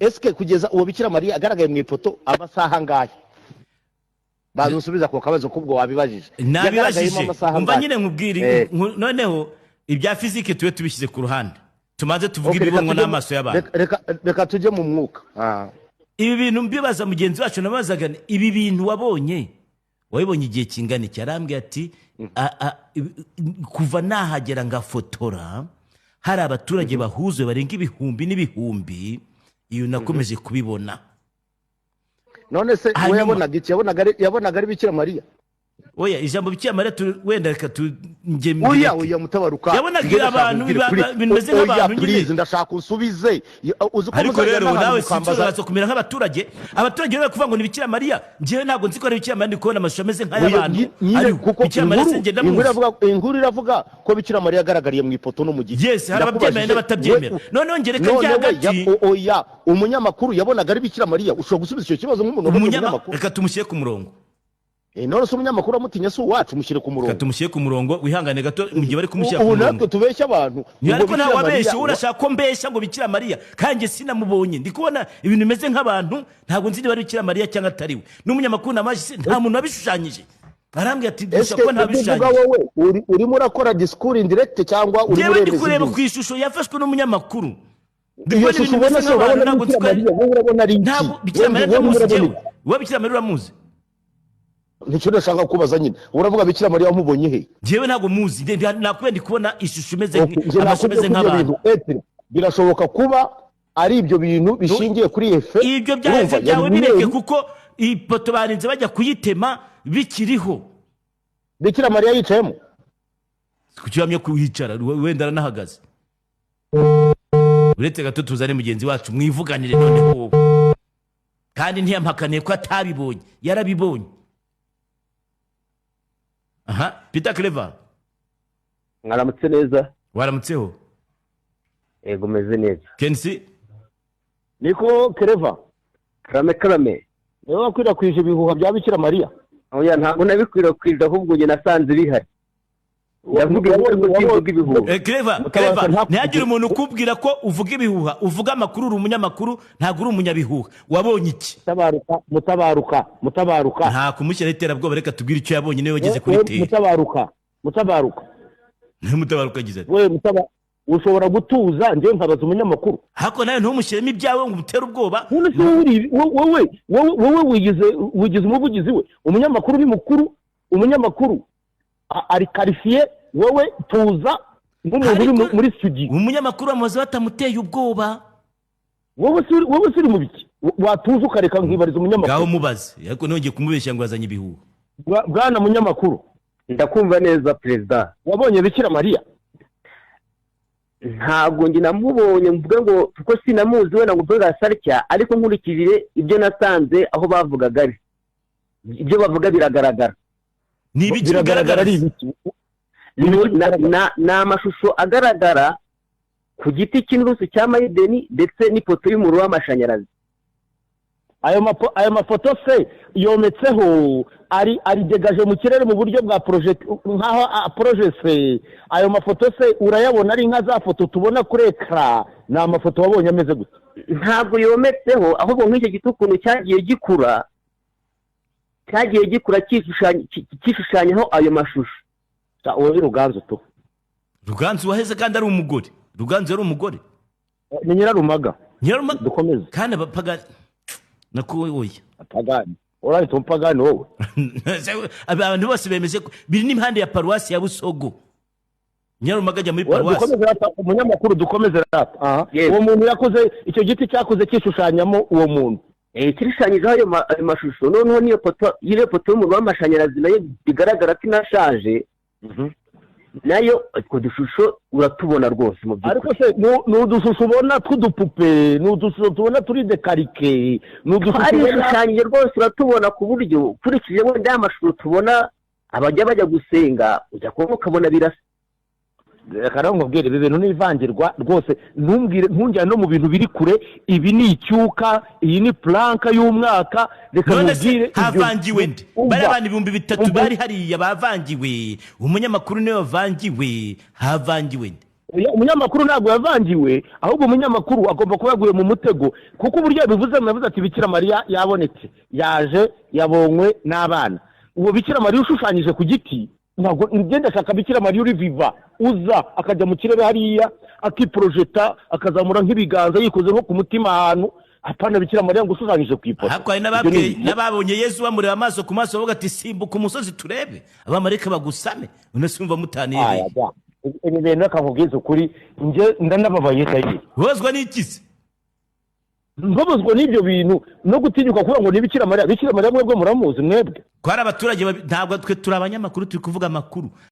eske kugeza uwo Bikira Mariya agaragaye mu ifoto amasaha ngahe bazusubiza ku kabazo kubwo wabibajije nabibajije umva nyine nkubwire noneho ibya fizike tube tubishyize ku ruhande tumaze tuvuge ibibonwa n'amaso y'abantu reka tujye mu mwuka ibi bintu mbibaza mugenzi wacu nabazaga ibi bintu wabibonye igihe kingana iki arambwira ati kuva nahagera ngafotora hari abaturage bahuzwe barenga ibihumbi n'ibihumbi iyo nakomeje kubibona none se we yabonaga ari Bikira Mariya oya ijambo Bikira Mariya wenda reka tujye oya mutabaruka yabonaga abantu bimeze nk'abantu nyine ndashaka usubize ariko rero nawe sinzoza kumera nk'abaturage bari kuvuga ngo ni Bikira Mariya ngiye ntabwo nzi ko ari Bikira Mariya ndi kubona amashusho ameze nk'ay'abantu ariko Bikira Mariya sengenda mu inkuru iravuga ko Bikira Mariya agaragariye mu ifoto no mu gihe yes hari ababyemera n'abatabyemera noneho ngereka ryagati oya umunyamakuru yabonaga ari Bikira Mariya ushobora gusubiza icyo kibazo nk'umuntu umunyamakuru reka tumushyire ku murongo none se umunyamakuru amutinya si uwacu mushyire ku murongo tumushyire ku murongo wihangane gato mu gihe bari kumushyira ku murongo natwe tubeshya abantu ariko ntawe wabeshye urashaka ko mbeshya ngo Bikira Mariya kandi sinamubonye ndi kubona ibintu bimeze nk'abantu ntabwo nzi niba ari Bikira Mariya cyangwa atari we n'umunyamakuru namaje nta muntu wabishushanyije arambwira ati dushaka ko ntabishushanyije wowe urimo urakora discours indirect cyangwa uri muri ndi kureba ku ishusho yafashwe n'umunyamakuru iyo shusho ubona se urabona Bikira Mariya wowe urabona ari iki ntabwo Bikira Mariya ndamuzi wowe Bikira Mariya uramuzi nicyo ndashaka kubaza nyine uravuga Bikira Mariya wamubonye he jewe ntabwo muzi nakubenda kubona ishusho imeze nk'abantu birashoboka kuba ari ibyo bintu bishingiye kuri efe ibyo byaje byawe bireke kuko ipoto barinze bajya kuyitema bikiriho Bikira Mariya yicayemo kukiramye kuhicara wenda aranahagaze uretse gato tuzane mugenzi wacu mwivuganire noneho kandi ntiyampakaniye ko atabibonye yarabibonye aha Peter Clever mwaramutse neza waramutseho yego meze neza Kensi niko Clever karame niwe wakwirakwije ibihuha bya Bikira Mariya oya ntabwo nabikwirakwije ahubwo njye nasanze bihari yavuga ibihuha Clever ntihagire umuntu ukubwira ko uvuga ibihuha uvuga amakuru uri umunyamakuru ntabwo uri umunyabihuha wabonye iki mutabaruka nta kumushyira iterabwoba reka tubwire icyo yabonye niwe wageze kuri teri mutabaruka agize ati we ushobora gutuza njye mfabaza umunyamakuru hako nawe ntumushyiremo ibyawe ngo umutere ubwoba wowe wigize umuvugizi we umunyamakuru ni mukuru umunyamakuru ari karifiye wowe tuza nk'umuntu uri muri studio umunyamakuru amaze batamuteye ubwoba wowe siri mu biki watuza ukareka nkibariza umunyamakuru ngaho mubaze ariko nongeye kumubeshya ngo azanye ibihuha bwana munyamakuru ndakumva neza perezida wabonye Bikira Mariya ntabwo njye namubonye mvuga ngo kuko sinamuzi wenda ngo mvuga sarya ariko nkurikije ibyo nasanze aho bavugaga ari ibyo bavuga biragaragara ni ibiki bigaragara ari ibiki ni amashusho agaragara ku giti cy'inturusu cya Mayideni ndetse n'ipoto y'umuriro w'amashanyarazi ayo mafoto se yometseho ari degaje mu kirere mu buryo bwa project nkaho projet se ayo mafoto se urayabona ari nka za foto tubona kuri ekra ni amafoto wabonye ameze gute ntabwo yometseho ahubwo nk'icyo gitukuntu cyagiye gikura cyishushanyaho ayo mashusho wowe Ruganzu tu Ruganzu waheze kandi ari umugore Ruganzu yari umugore ni Nyirarumaga dukomeze kandi abapagani nakuwe oya apagani urahita umupagani wowe abantu bose bemeje biri n'impande ya paruwasi ya Busogo Nyirarumaga ajya muri paruwasi umunyamakuru dukomeze rata uwo muntu yakoze icyo giti cyakoze kishushanyamo uwo muntu kirishanyijeho ayo mashusho noneho niyo poto y'umuriro w'amashanyarazi nayo bigaragara ko inashaje nayo utwo dushusho uratubona rwose mu by'ukuri ariko se ni udushusho ubona tw'udupupe ni udushusho tubona turi dekarike ni udushusho ari ishushanyije rwose uratubona ku buryo ukurikije wenda ya mashusho tubona bajya gusenga ujya kubona ukabona birasa reka nkubwire ibi bintu n'ivangirwa rwose ntungire no mu bintu biri kure ibi ni icyuka iyi ni planka y'umwaka reka nkubwire havangiwe ndi bari abantu 3,000 bari hariya bavangiwe umunyamakuru niwe wavangiwe havangiwe ndi umunyamakuru ntabwo yavangiwe, ahubwo umunyamakuru agomba kuba yaguye mu mutego, kuko uburyo bivuze navuze ati Bikira Mariya yabonetse, yaje, yabonywe n'abana. Uwo Bikira Mariya ushushanyije ku giti, ntabwo ngenda ashaka Bikira Mariya uri viva, uza akajya mu kirere hariya akiprojeta akazamura nk'ibiganza yikoze nko ku mutima ahantu, apana Bikira Mariya ngo ushushanyije ku ipoto. Hakwa n'ababonye Yesu bamureba amaso ku maso bavuga ati simbuka umusozi turebe, abamarayika bagusame, unasumva mutanire. Ibi bintu akakubwiza ukuri, nje ndanababaye cyane. Wozwa n'ikizi? Mbabazwa n'ibyo bintu no gutinyuka kuvuga ngo ni Bikira Mariya. Bikira Mariya mwebwe muramuzi mwebwe? Kwari abaturage ntabwo twe turi abanyamakuru turi kuvuga amakuru.